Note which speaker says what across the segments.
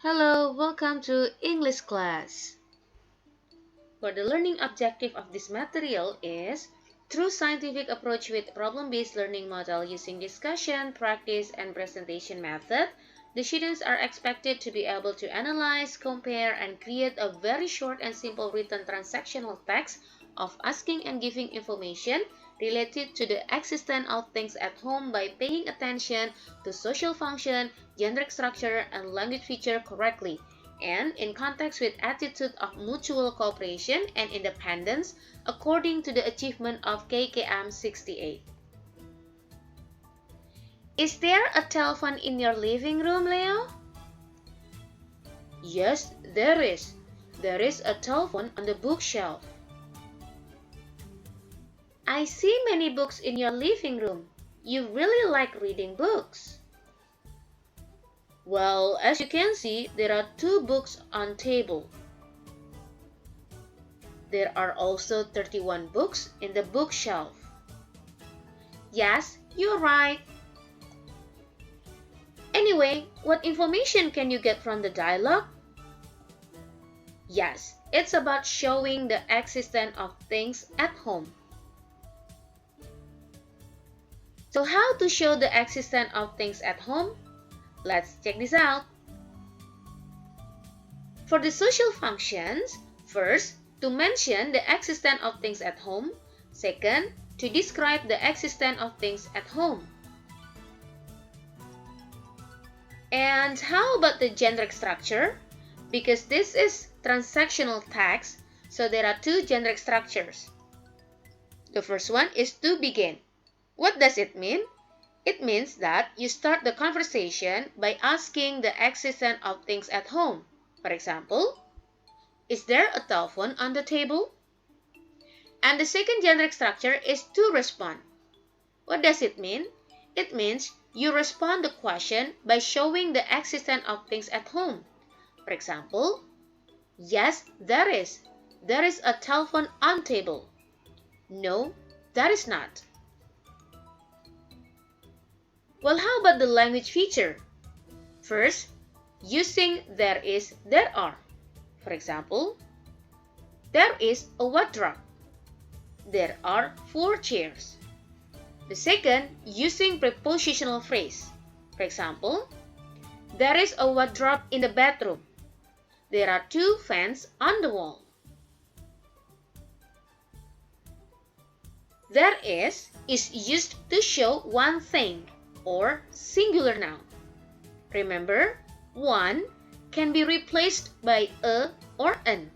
Speaker 1: Hello, welcome to English class. For the learning objective of this material is through scientific approach with problem-based learning model using discussion, practice, and presentation method, the students are expected to be able to analyze, compare, and create a very short and simple written transactional text of asking and giving information related to the existence of things at home by paying attention to social function, generic structure, and language feature correctly, and in context with attitude of mutual cooperation and independence according to the achievement of KKM 68. Is there a telephone in your living room, Leo? Yes, there is. There is a telephone on the bookshelf. I see many books in your living room. You really like reading books. Well, as you can see, there are 2 books on table. There are also 31 books in the bookshelf. Yes, you're right. Anyway, what information can you get from the dialogue? Yes, it's about showing the existence of things at home. So how to show the existence of things at home? Let's check this out. For the social functions, first, to mention the existence of things at home. Second, to describe the existence of things at home. And how about the generic structure? Because this is transactional text, so there are 2 generic structures. The first one is to begin. What does it mean? It means that you start the conversation by asking the existence of things at home. For example, is there a telephone on the table? And the second generic structure is to respond. What does it mean? It means you respond the question by showing the existence of things at home. For example, yes, there is. There is a telephone on table. No, there is not. Well, how about the language feature? First, using there is, there are. For example, there is a wardrobe. There are 4 chairs. The second, using prepositional phrase. For example, there is a wardrobe in the bedroom. There are 2 fans on the wall. There is used to show one thing or singular noun. Remember, one can be replaced by a or an.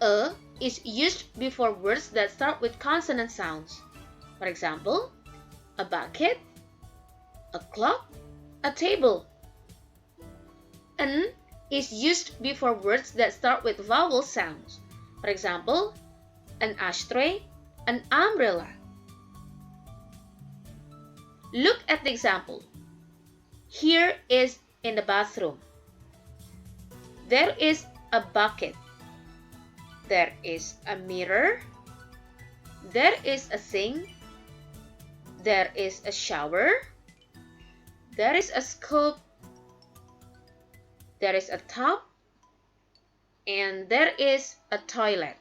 Speaker 1: A is used before words that start with consonant sounds. For example, a bucket, a clock, a table. An is used before words that start with vowel sounds. For example, an ashtray, an umbrella. Look at the example. Here is in the bathroom. There is a bucket. There is a mirror. There is a sink. There is a shower. There is a scope. There is a tub. And there is a toilet.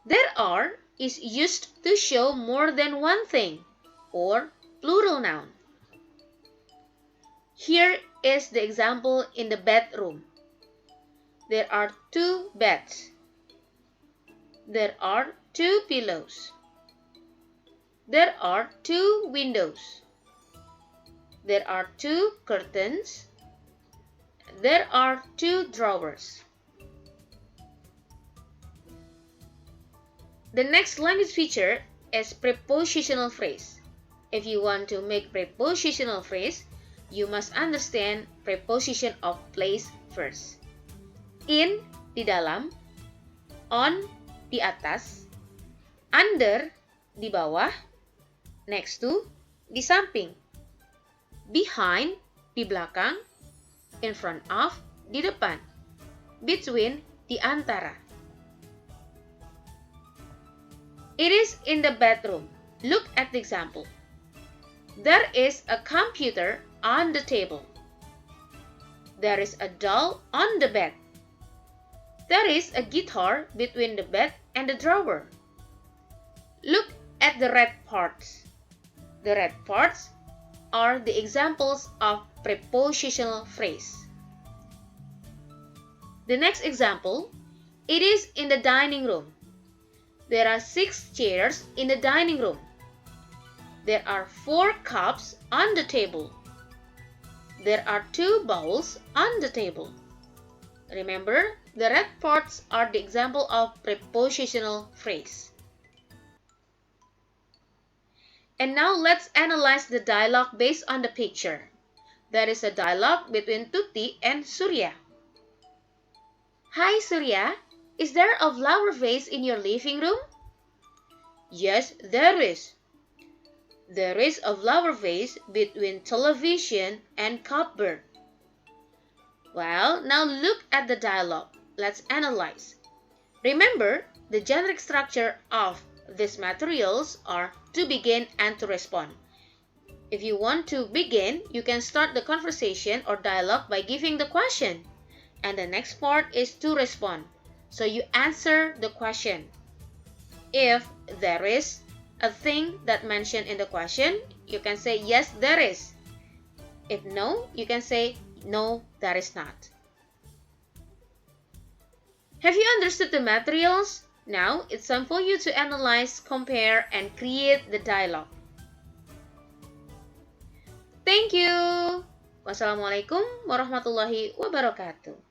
Speaker 1: There are is used to show more than one thing or plural noun. Here is the example in the bedroom. There are 2 beds. There are 2 pillows. There are 2 windows. There are 2 curtains. There are 2 drawers. The next language feature is prepositional phrase. If you want to make prepositional phrase, you must understand preposition of place first. In, di dalam. On, di atas. Under, di bawah. Next to, di samping. Behind, di belakang. In front of, di depan. Between, di antara. It is in the bedroom. Look at the example. There is a computer on the table. There is a doll on the bed. There is a guitar between the bed and the drawer. Look at the red parts. The red parts are the examples of prepositional phrase. The next example, it is in the dining room. There are 6 chairs in the dining room. There are 4 cups on the table. There are 2 bowls on the table. Remember, the red parts are the example of prepositional phrase. And now let's analyze the dialogue based on the picture. There is a dialogue between Tuti and Surya. Hi Surya, is there a flower vase in your living room? Yes, there is. There is a flower vase between television and cupboard. Well, now look at the dialogue. Let's analyze. Remember, the generic structure of these materials are to begin and to respond. If you want to begin, you can start the conversation or dialogue by giving the question. And the next part is to respond. So you answer the question. If there is a thing that mentioned in the question, you can say yes, there is. If no, you can say no, there is not. Have you understood the materials? Now it's time for you to analyze, compare, and create the dialogue. Thank you. Wassalamualaikum warahmatullahi wabarakatuh.